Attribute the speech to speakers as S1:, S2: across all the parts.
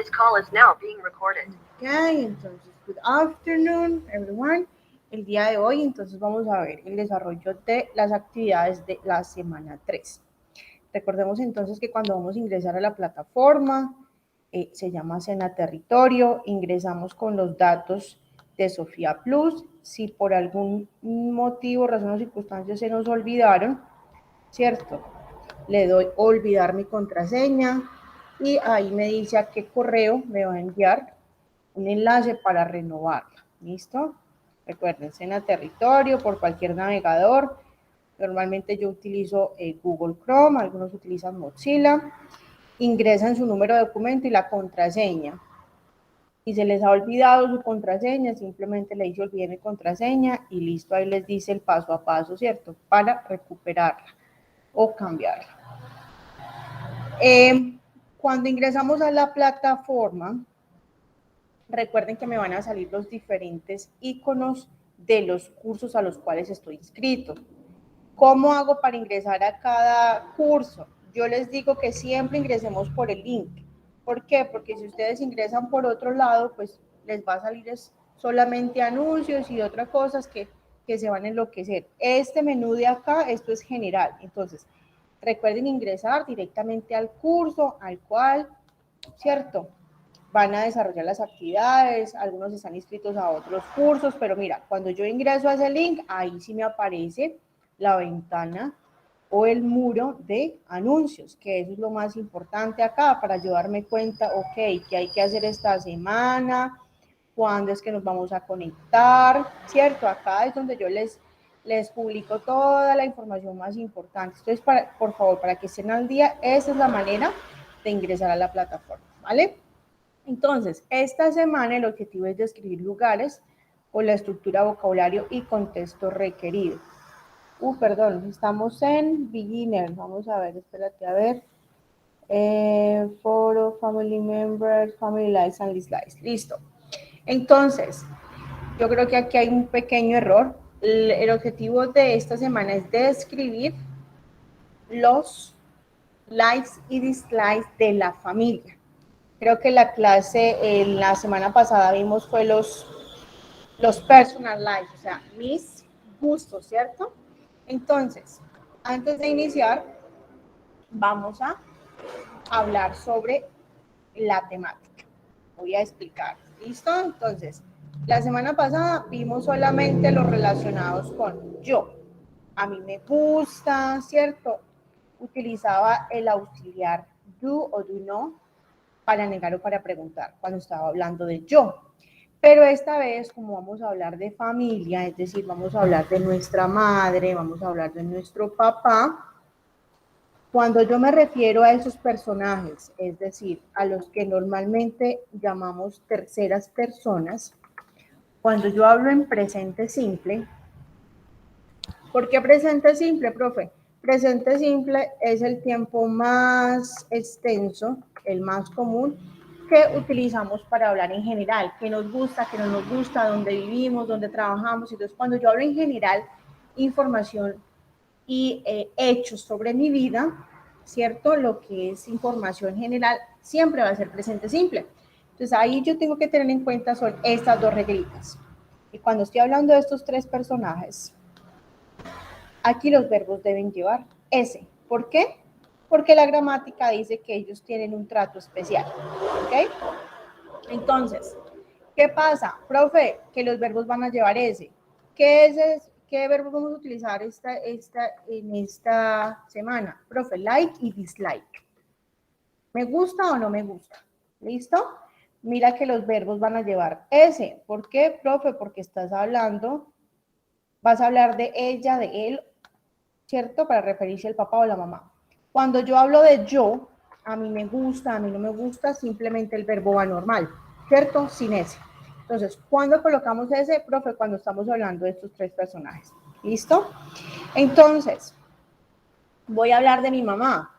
S1: This call is now being recorded.
S2: Ok, entonces, good afternoon, everyone. El día de hoy, entonces, vamos a ver el desarrollo de las actividades de la semana 3. Recordemos entonces que cuando vamos a ingresar a la plataforma, se llama Sena Territorio, ingresamos con los datos de Sofía Plus. Si por algún motivo, razón o circunstancia se nos olvidaron, ¿cierto? Le doy olvidar mi contraseña y ahí me dice a qué correo me va a enviar un enlace para renovarla. ¿Listo? Recuerden, Sena Territorio por cualquier navegador. Normalmente yo utilizo Google Chrome, algunos utilizan Mozilla. Ingresan su número de documento y la contraseña. Y se les ha olvidado su contraseña, simplemente le dice olvide mi contraseña y listo, ahí les dice el paso a paso, ¿cierto? Para recuperarla o cambiarla. Cuando ingresamos a la plataforma, recuerden que me van a salir los diferentes iconos de los cursos a los cuales estoy inscrito. ¿Cómo hago para ingresar a cada curso? Yo les digo que siempre ingresemos por el link. ¿Por qué? Porque si ustedes ingresan por otro lado, pues les va a salir solamente anuncios y otras cosas que se van a enloquecer. Este menú de acá, esto es general. Entonces, recuerden ingresar directamente al curso al cual, ¿cierto? Van a desarrollar las actividades, algunos están inscritos a otros cursos, pero mira, cuando yo ingreso a ese link, ahí sí me aparece la ventana o el muro de anuncios, que eso es lo más importante acá para yo darme cuenta, ok, qué hay que hacer esta semana, cuándo es que nos vamos a conectar, ¿cierto? Acá es donde yo les publico toda la información más importante. Entonces, por favor, para que estén al día, esa es la manera de ingresar a la plataforma, ¿vale? Entonces, esta semana el objetivo es describir lugares o la estructura, vocabulario y contexto requerido. Perdón, estamos en beginner. Vamos a ver, espérate, a ver. Foro, family members, family likes and dislikes. Listo. Entonces, yo creo que aquí hay un pequeño error. El objetivo de esta semana es describir los likes y dislikes de la familia. Creo que la clase en la semana pasada vimos fue los personal likes, o sea, mis gustos, ¿cierto? Entonces, antes de iniciar, vamos a hablar sobre la temática. Voy a explicar. ¿Listo? Entonces, la semana pasada vimos solamente los relacionados con yo. A mí me gusta, ¿cierto? Utilizaba el auxiliar do o do no para negar o para preguntar cuando estaba hablando de yo. Pero esta vez, como vamos a hablar de familia, es decir, vamos a hablar de nuestra madre, vamos a hablar de nuestro papá, cuando yo me refiero a esos personajes, es decir, a los que normalmente llamamos terceras personas, cuando yo hablo en presente simple, ¿por qué presente simple, profe? Presente simple es el tiempo más extenso, el más común, que utilizamos para hablar en general, qué nos gusta, qué no nos gusta, dónde vivimos, dónde trabajamos. Entonces, cuando yo hablo en general, información y hechos sobre mi vida, ¿cierto? Lo que es información general siempre va a ser presente simple. Entonces, ahí yo tengo que tener en cuenta son estas dos reglitas. Y cuando estoy hablando de estos tres personajes, aquí los verbos deben llevar ese. ¿Por qué? Porque la gramática dice que ellos tienen un trato especial. ¿Ok? Entonces, ¿qué pasa? Profe, que los verbos van a llevar ese. ¿Qué verbos vamos a utilizar en esta semana? Profe, like y dislike. ¿Me gusta o no me gusta? ¿Listo? Mira que los verbos van a llevar ese. ¿Por qué, profe? Porque vas a hablar de ella, de él, ¿cierto? Para referirse al papá o la mamá. Cuando yo hablo de yo, a mí me gusta, a mí no me gusta, simplemente el verbo va normal, ¿cierto? Sin ese. Entonces, ¿cuándo colocamos ese, profe? Cuando estamos hablando de estos tres personajes. ¿Listo? Entonces, voy a hablar de mi mamá.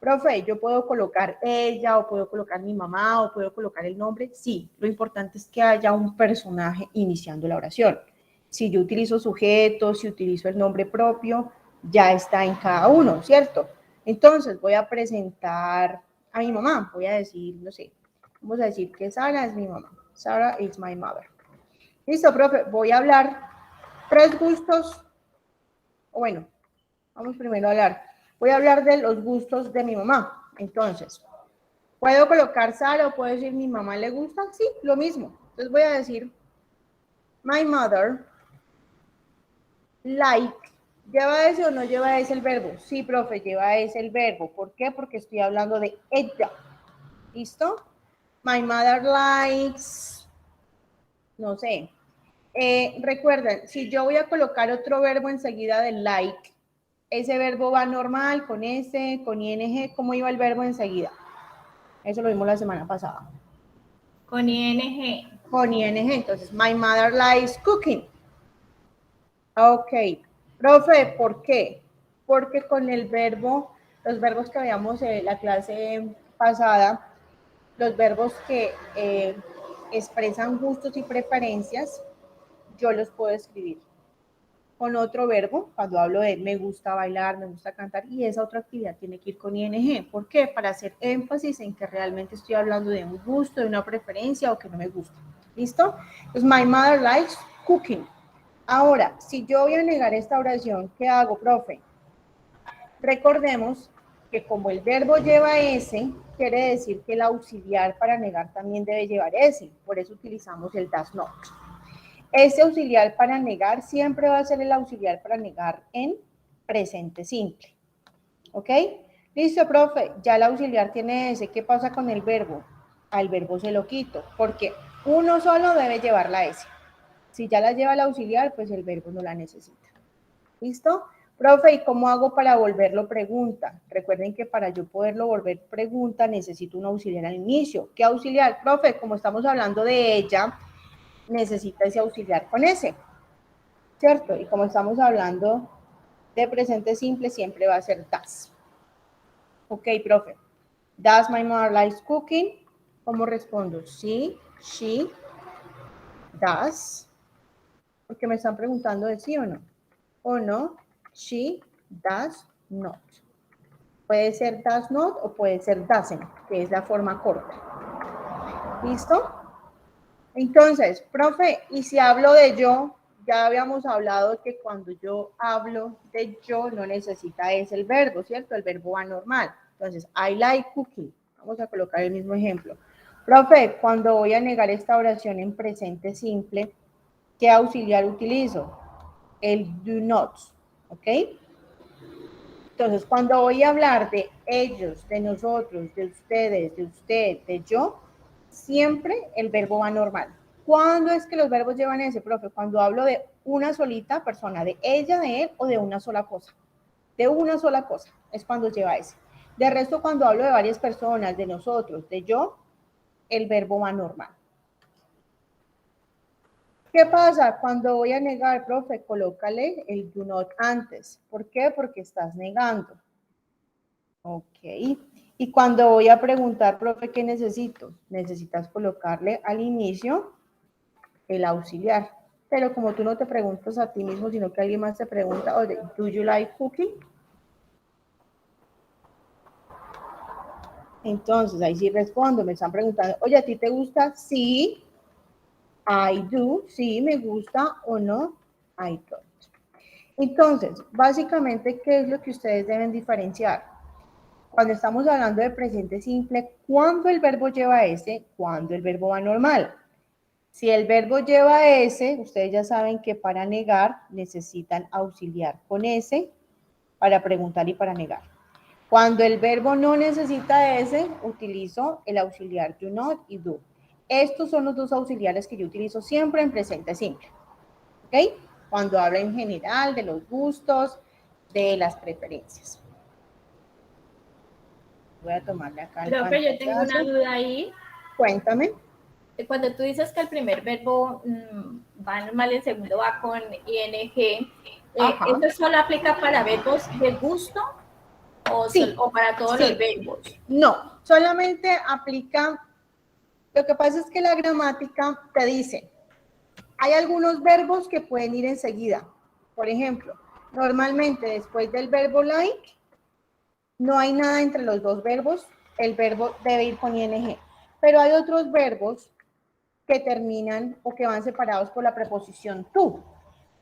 S2: Profe, yo puedo colocar ella, o puedo colocar mi mamá, o puedo colocar el nombre. Sí, lo importante es que haya un personaje iniciando la oración. Si yo utilizo sujeto, si utilizo el nombre propio, ya está en cada uno, ¿cierto? Entonces voy a presentar a mi mamá, voy a decir, no sé, Vamos a decir que Sara es mi mamá. Sara is my mother. Listo, profe. Voy a hablar 3 gustos. Bueno, vamos primero a hablar. Voy a hablar de los gustos de mi mamá. Entonces, ¿puedo colocar Sara o puedo decir mi mamá le gusta? Sí, lo mismo. Entonces voy a decir my mother like. ¿Lleva ese o no lleva ese el verbo? Sí, profe, lleva ese el verbo. ¿Por qué? Porque estoy hablando de ella. ¿Listo? My mother likes, no sé. Recuerden, si yo voy a colocar otro verbo enseguida del like, ese verbo va normal, con S, con ING, ¿cómo iba el verbo enseguida? Eso lo vimos la semana pasada.
S3: Con ING.
S2: Con ING, entonces, my mother likes cooking. Ok, profe, ¿por qué? Porque con el verbo, los verbos que veíamos en la clase pasada, los verbos que expresan gustos y preferencias, yo los puedo escribir con otro verbo, cuando hablo de me gusta bailar, me gusta cantar, y esa otra actividad tiene que ir con ING. ¿Por qué? Para hacer énfasis en que realmente estoy hablando de un gusto, de una preferencia o que no me gusta. ¿Listo? Entonces, my mother likes cooking. Ahora, si yo voy a negar esta oración, ¿qué hago, profe? Recordemos que como el verbo lleva S, quiere decir que el auxiliar para negar también debe llevar S. Por eso utilizamos el does not. Ese auxiliar para negar siempre va a ser el auxiliar para negar en presente simple. ¿Ok? Listo, profe. Ya el auxiliar tiene S. ¿Qué pasa con el verbo? Al verbo se lo quito, porque uno solo debe llevar la S. Si ya la lleva el auxiliar, pues el verbo no la necesita. ¿Listo? Profe, ¿y cómo hago para volverlo pregunta? Recuerden que para yo poderlo volver pregunta necesito un auxiliar al inicio. ¿Qué auxiliar? Profe, como estamos hablando de ella, necesita ese auxiliar con ese, ¿cierto? Y como estamos hablando de presente simple, siempre va a ser does. Ok, profe. Does my mother like cooking? ¿Cómo respondo? Sí, she does. Porque me están preguntando de sí o no. O no, she does not. Puede ser does not o puede ser doesn't, que es la forma corta. ¿Listo? Entonces, profe, y si hablo de yo, ya habíamos hablado que cuando yo hablo de yo no necesita es el verbo, ¿cierto? El verbo va normal. Entonces, I like cooking. Vamos a colocar el mismo ejemplo. Profe, cuando voy a negar esta oración en presente simple, ¿qué auxiliar utilizo? El do not, ¿ok? Entonces, cuando voy a hablar de ellos, de nosotros, de ustedes, de usted, de yo, siempre el verbo va normal. ¿Cuándo es que los verbos llevan ese, profe? Cuando hablo de una solita persona, de ella, de él o de una sola cosa. De una sola cosa es cuando lleva ese. De resto, cuando hablo de varias personas, de nosotros, de yo, el verbo va normal. ¿Qué pasa? Cuando voy a negar, profe, colócale el do not antes. ¿Por qué? Porque estás negando. Ok. Y cuando voy a preguntar, profe, ¿qué necesito? Necesitas colocarle al inicio el auxiliar. Pero como tú no te preguntas a ti mismo, sino que alguien más te pregunta, oye, ¿do you like cooking? Entonces, ahí sí respondo, me están preguntando, oye, ¿a ti te gusta? Sí, I do, sí, me gusta, o no, I don't. Entonces, básicamente, ¿qué es lo que ustedes deben diferenciar? Cuando estamos hablando de presente simple, ¿cuándo el verbo lleva S? ¿Cuándo el verbo va normal? Si el verbo lleva S, ustedes ya saben que para negar necesitan auxiliar con S para preguntar y para negar. Cuando el verbo no necesita S, utilizo el auxiliar do not y do. Estos son los dos auxiliares que yo utilizo siempre en presente simple. ¿Ok? Cuando hablo en general de los gustos, de las preferencias. Voy a tomarle acá el
S3: Profe, yo tengo una
S2: pantallazo.
S3: duda ahí.
S2: Cuéntame.
S3: Cuando tú dices que el primer verbo va normal y el segundo va con ING, ¿esto solo aplica para verbos de gusto o,
S2: Sí,
S3: o para todos los verbos?
S2: No, solamente aplica, lo que pasa es que la gramática te dice, hay algunos verbos que pueden ir enseguida. Por ejemplo, normalmente después del verbo like, no hay nada entre los dos verbos, el verbo debe ir con ING. Pero hay otros verbos que terminan o que van separados por la preposición tú.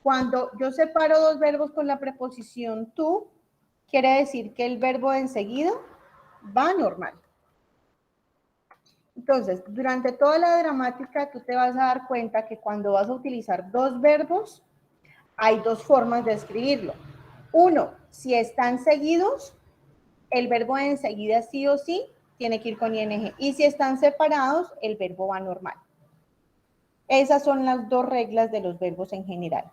S2: Cuando yo separo dos verbos con la preposición tú, quiere decir que el verbo de enseguida va normal. Entonces, durante toda la gramática, tú te vas a dar cuenta que cuando vas a utilizar dos verbos, hay dos formas de escribirlo. Uno, si están seguidos, el verbo de enseguida sí o sí tiene que ir con ing. Y si están separados, el verbo va normal. Esas son las dos reglas de los verbos en general,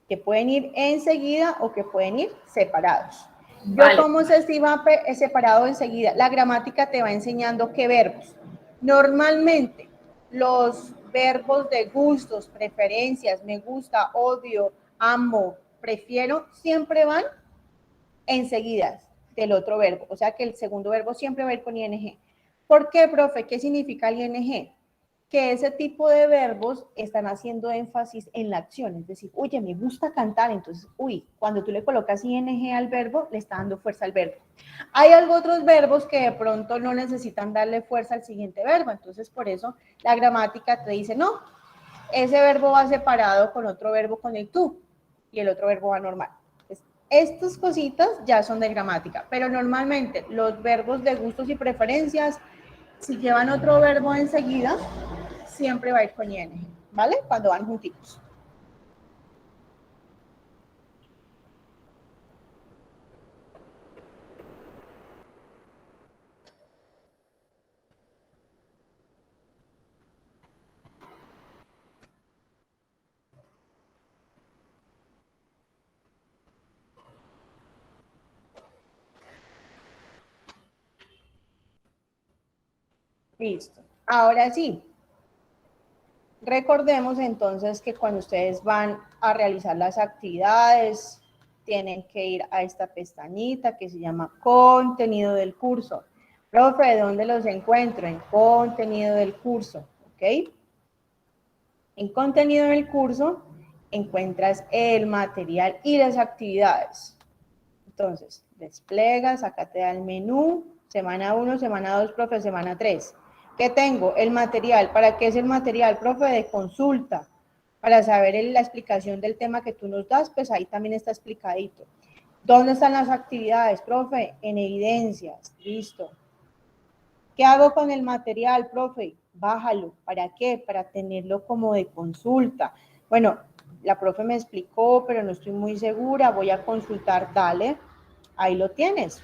S2: que pueden ir enseguida o que pueden ir separados.
S3: Vale.
S2: Yo, ¿cómo sé si va separado enseguida? La gramática te va enseñando qué verbos. Normalmente, los verbos de gustos, preferencias, me gusta, odio, amo, prefiero, siempre van enseguida del otro verbo. O sea que el segundo verbo siempre va a ir con ing. ¿Por qué, profe? ¿Qué significa el ing? Que ese tipo de verbos están haciendo énfasis en la acción, es decir, oye, me gusta cantar, entonces, cuando tú le colocas ing al verbo, le está dando fuerza al verbo. Hay otros verbos que de pronto no necesitan darle fuerza al siguiente verbo, entonces por eso la gramática te dice, no, ese verbo va separado con otro verbo con el tú, y el otro verbo va normal. Entonces, estas cositas ya son de gramática, pero normalmente los verbos de gustos y preferencias, si llevan otro verbo enseguida, siempre va a ir con ing, ¿vale? Cuando van juntitos. Listo. Ahora sí. Recordemos entonces que cuando ustedes van a realizar las actividades, tienen que ir a esta pestañita que se llama contenido del curso. Profe, ¿de dónde los encuentro? En contenido del curso, ¿ok? En contenido del curso encuentras el material y las actividades. Entonces, desplegas, acá te da el menú, semana 1, semana 2, profe, semana 3. ¿Qué tengo? El material. ¿Para qué es el material, profe? De consulta. Para saber la explicación del tema que tú nos das, pues ahí también está explicadito. ¿Dónde están las actividades, profe? En evidencias. Listo. ¿Qué hago con el material, profe? Bájalo. ¿Para qué? Para tenerlo como de consulta. Bueno, la profe me explicó, pero no estoy muy segura. Voy a consultar. Dale. Ahí lo tienes.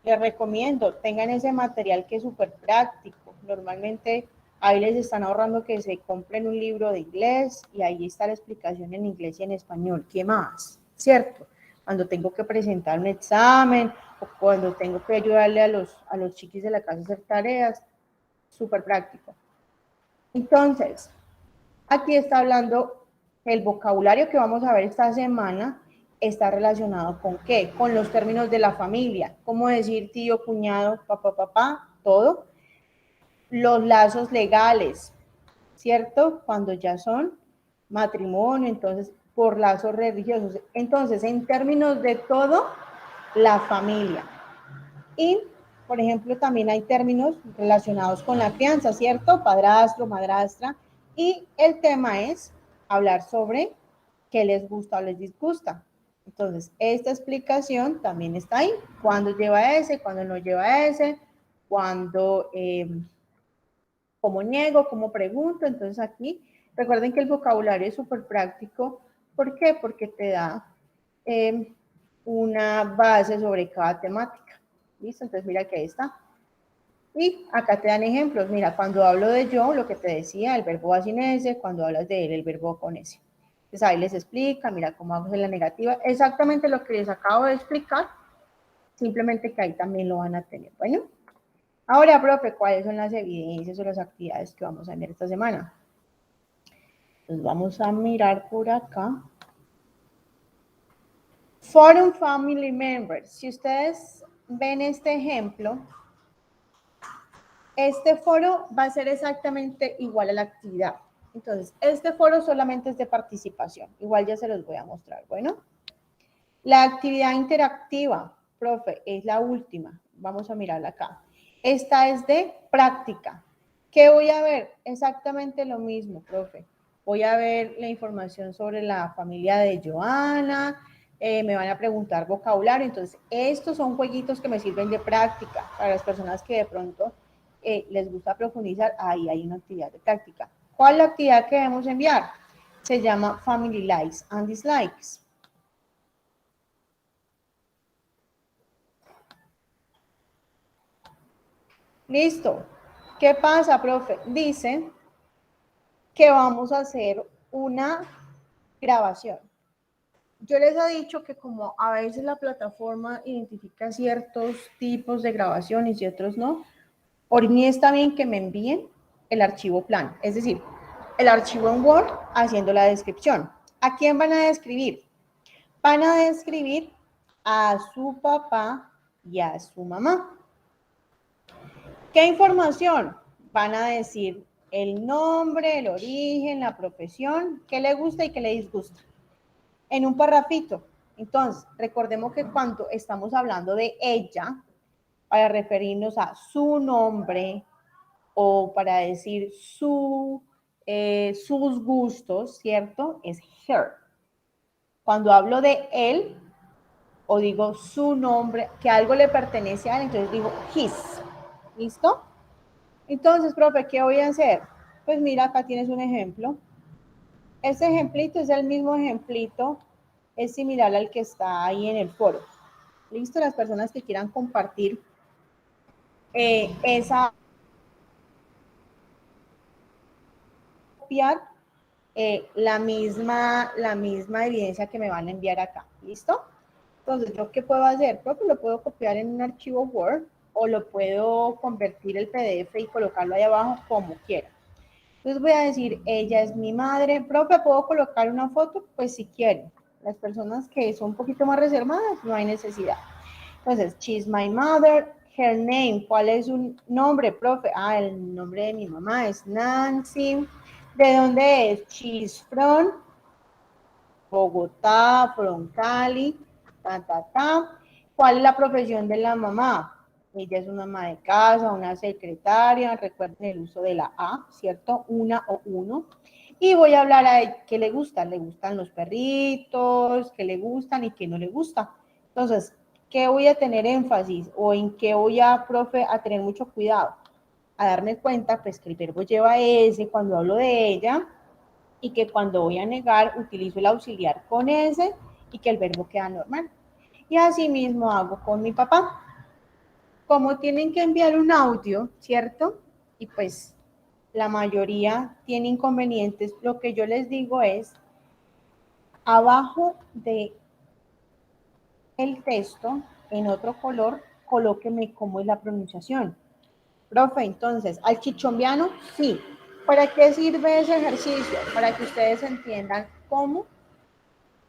S2: Les recomiendo, tengan ese material que es súper práctico. Normalmente ahí les están ahorrando que se compren un libro de inglés y ahí está la explicación en inglés y en español. ¿Qué más? ¿Cierto? Cuando tengo que presentar un examen o cuando tengo que ayudarle a los chiquis de la casa a hacer tareas, súper práctico. Entonces, aquí está hablando el vocabulario que vamos a ver esta semana. Está relacionado con qué? Con los términos de la familia. ¿Cómo decir tío, cuñado, papá, todo? Los lazos legales, ¿cierto? Cuando ya son matrimonio, entonces, por lazos religiosos. Entonces, en términos de todo, la familia. Y, por ejemplo, también hay términos relacionados con la crianza, ¿cierto? Padrastro, madrastra. Y el tema es hablar sobre qué les gusta o les disgusta. Entonces, esta explicación también está ahí. Cuándo lleva ese, cuándo no lleva ese, cuándo, cómo niego, cómo pregunto. Entonces, aquí, recuerden que el vocabulario es súper práctico. ¿Por qué? Porque te da una base sobre cada temática. ¿Listo? Entonces, mira que ahí está. Y acá te dan ejemplos. Mira, cuando hablo de yo, lo que te decía, el verbo va sin ese. Cuando hablas de él, el verbo con ese. Entonces ahí les explica, mira cómo vamos en la negativa, exactamente lo que les acabo de explicar, simplemente que ahí también lo van a tener. Bueno, ahora, profe, ¿cuáles son las evidencias o las actividades que vamos a ver esta semana? Entonces vamos a mirar por acá. Forum Family Members. Si ustedes ven este ejemplo, este foro va a ser exactamente igual a la actividad. Entonces, este foro solamente es de participación. Igual ya se los voy a mostrar. Bueno, la actividad interactiva, profe, es la última. Vamos a mirarla acá. Esta es de práctica. ¿Qué voy a ver? Exactamente lo mismo, profe. Voy a ver la información sobre la familia de Joana, me van a preguntar vocabulario, entonces estos son jueguitos que me sirven de práctica para las personas que de pronto les gusta profundizar, ahí hay una actividad de práctica. ¿Cuál es la actividad que debemos enviar? Se llama Family Likes and Dislikes. Listo. ¿Qué pasa, profe? Dice que vamos a hacer una grabación. Yo les he dicho que como a veces la plataforma identifica ciertos tipos de grabaciones y otros no, por mí está bien que me envíen el archivo plano, es decir, el archivo en Word haciendo la descripción. ¿A quién van a describir? Van a describir a su papá y a su mamá. ¿Qué información? Van a decir el nombre, el origen, la profesión, qué le gusta y qué le disgusta. En un parrafito. Entonces, recordemos que cuando estamos hablando de ella, para referirnos a su nombre o para decir sus gustos, ¿cierto? Es her. Cuando hablo de él o digo su nombre, que algo le pertenece a él, entonces digo his. ¿Listo? Entonces, profe, ¿qué voy a hacer? Pues mira, acá tienes un ejemplo. Este ejemplito es el mismo ejemplito, es similar al que está ahí en el foro. Listo, las personas que quieran compartir esa copiar la misma evidencia que me van a enviar acá. ¿Listo? Entonces, ¿yo qué puedo hacer? Pues lo puedo copiar en un archivo Word o lo puedo convertir el PDF y colocarlo ahí abajo como quiera. Entonces voy a decir, ella es mi madre. Profe, ¿puedo colocar una foto? Pues si quieren. Las personas que son un poquito más reservadas, no hay necesidad. Entonces, she's my mother. Her name, ¿cuál es su nombre, profe? Ah, el nombre de mi mamá es Nancy. ¿De dónde es? She's from Bogotá, from Cali, ¿Cuál es la profesión de la mamá? Ella es una ama de casa, una secretaria, recuerden el uso de la A, ¿cierto? Una o uno. Y voy a hablar a ella, ¿qué le gustan? ¿Le gustan los perritos? ¿Qué le gustan y qué no le gusta? Entonces, ¿qué voy a tener énfasis? ¿O en qué voy a, profe, a tener mucho cuidado? A darme cuenta, pues, que el verbo lleva ese cuando hablo de ella y que cuando voy a negar utilizo el auxiliar con ese y que el verbo queda normal. Y así mismo hago con mi papá. Como tienen que enviar un audio, ¿cierto? Y pues la mayoría tiene inconvenientes, lo que yo les digo es, abajo de el texto, en otro color, colóqueme cómo es la pronunciación. Profe, entonces, al chichombiano, sí. ¿Para qué sirve ese ejercicio? Para que ustedes entiendan cómo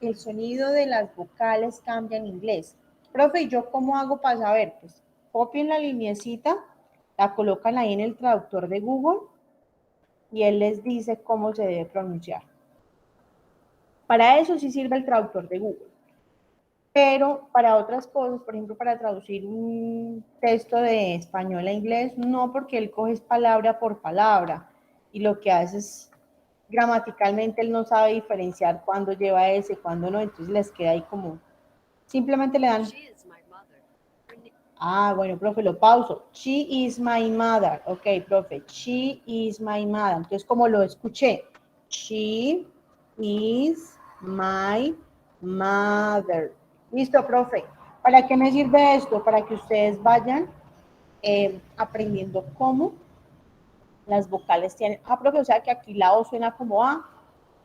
S2: el sonido de las vocales cambia en inglés. Profe, ¿yo cómo hago para saber? Pues copien la lineecita, la colocan ahí en el traductor de Google y él les dice cómo se debe pronunciar. Para eso sí sirve el traductor de Google. Pero para otras cosas, por ejemplo, para traducir un texto de español a inglés, no, porque él coge palabra por palabra y lo que hace es, gramaticalmente, él no sabe diferenciar cuándo lleva ese, cuándo no, entonces les queda ahí como, simplemente le dan... Ah, bueno, profe, lo pauso. She is my mother. Ok, profe, she is my mother. Entonces, como lo escuché, she is my mother. Listo, profe. ¿Para qué me sirve esto? Para que ustedes vayan aprendiendo cómo las vocales tienen. Ah, profe, o sea que aquí la O suena como A.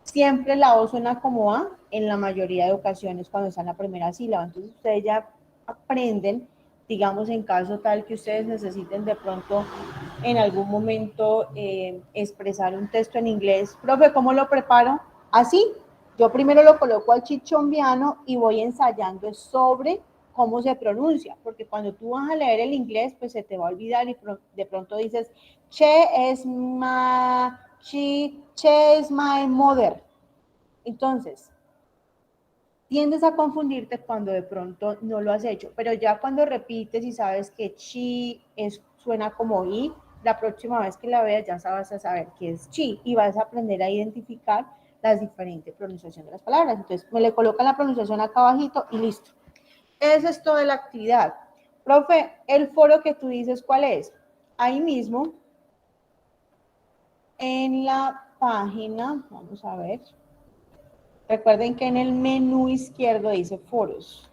S2: Siempre la O suena como A en la mayoría de ocasiones cuando está en la primera sílaba. Entonces, ustedes ya aprenden, digamos, en caso tal que ustedes necesiten de pronto en algún momento expresar un texto en inglés. Profe, ¿cómo lo preparo? Así. Yo primero lo coloco al chichombiano y voy ensayando sobre cómo se pronuncia, porque cuando tú vas a leer el inglés, pues se te va a olvidar y de pronto dices, che es my mother. Entonces, tiendes a confundirte cuando de pronto no lo has hecho, pero ya cuando repites y sabes que she es suena como I, la próxima vez que la veas ya vas a saber que es chi y vas a aprender a identificar las diferentes pronunciaciones de las palabras. Entonces, me le colocan la pronunciación acá abajito y listo. Eso es toda la actividad. Profe, el foro que tú dices, ¿cuál es? Ahí mismo, en la página, vamos a ver. Recuerden que en el menú izquierdo dice foros.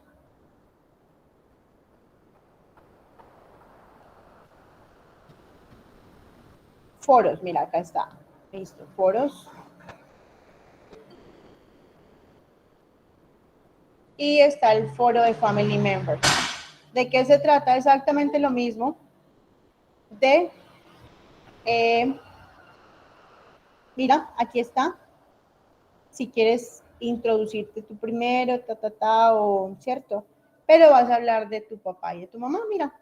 S2: Foros, mira, acá está. Listo, foros. Y está el foro de Family Members. ¿De qué se trata? Exactamente lo mismo. Mira, aquí está. Si quieres introducirte tú primero, o cierto, pero vas a hablar de tu papá y de tu mamá, mira.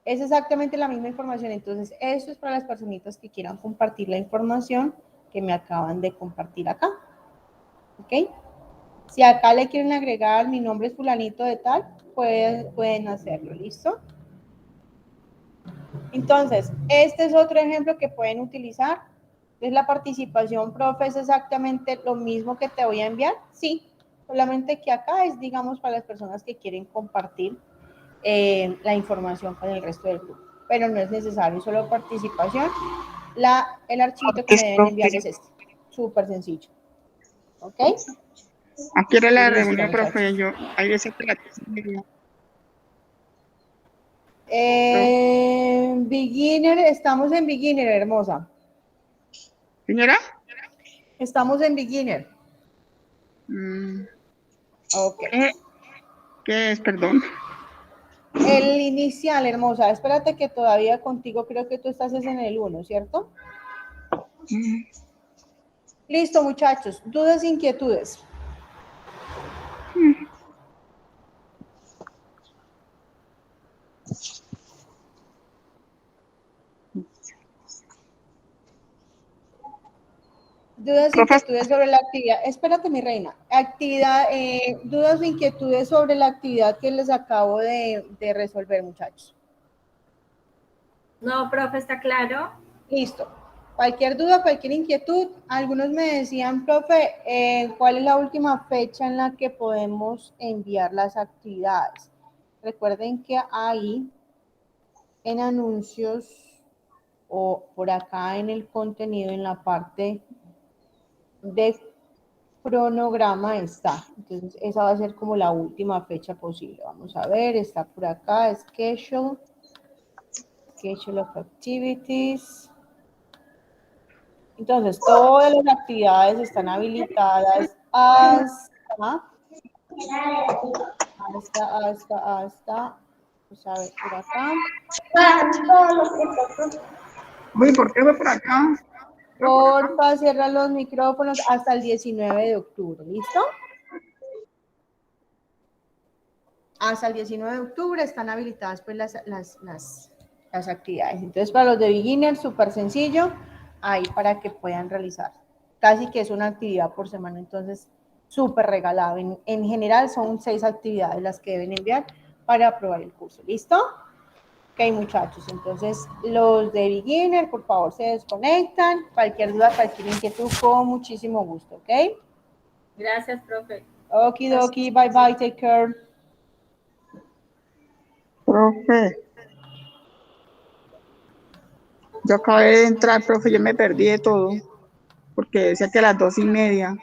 S2: Es exactamente la misma información. Entonces, eso es para las personitas que quieran compartir la información que me acaban de compartir acá. ¿Ok? Si acá le quieren agregar mi nombre es fulanito de tal, pueden hacerlo, ¿listo? Entonces, este es otro ejemplo que pueden utilizar. ¿Es la participación, profe, es exactamente lo mismo que te voy a enviar? Sí, solamente que acá es, digamos, para las personas que quieren compartir la información con el resto del grupo. Pero no es necesario, solo participación. El archivito que me deben enviar es este. Súper sencillo. ¿Ok?
S4: Aquí era la
S2: Listo,
S4: reunión,
S2: muchachos.
S4: profe. Yo, ahí decía que la
S2: Beginner, estamos en beginner, hermosa.
S4: ¿Señora?
S2: Estamos en beginner. Ok.
S4: ¿Qué es? Perdón.
S2: El inicial, hermosa. Espérate que todavía contigo creo que tú estás en el 1, ¿cierto? Listo, muchachos. ¿Dudas, inquietudes? Dudas,
S4: Profe,
S2: inquietudes sobre la actividad. Espérate, mi reina. Dudas o inquietudes sobre la actividad que les acabo de resolver, muchachos.
S3: No, profe, está claro.
S2: Listo. Cualquier duda, cualquier inquietud. Algunos me decían, profe, ¿cuál es la última fecha en la que podemos enviar las actividades? Recuerden que ahí en anuncios o por acá en el contenido, en la parte de cronograma está. Entonces, esa va a ser como la última fecha posible. Vamos a ver, está por acá, schedule of activities. Entonces, todas las actividades están habilitadas hasta, vamos a ver por acá.
S4: uy, ¿por qué fue por acá?
S2: Porfa, cierra los micrófonos hasta el 19 de octubre, ¿listo? Hasta el 19 de octubre están habilitadas pues las actividades. Entonces, para los de beginners, súper sencillo, ahí para que puedan realizar. Casi que es una actividad por semana, entonces súper regalado. En general son 6 actividades las que deben enviar para aprobar el curso. ¿Listo? Ok, muchachos, entonces los de beginner, por favor, se desconectan. Cualquier duda, cualquier inquietud, con muchísimo gusto, ¿ok?
S3: Gracias, profe.
S2: Okidoki, bye bye, take care.
S4: Profe, yo acabé de entrar, profe, yo me perdí de todo, porque decía que a las 2:30.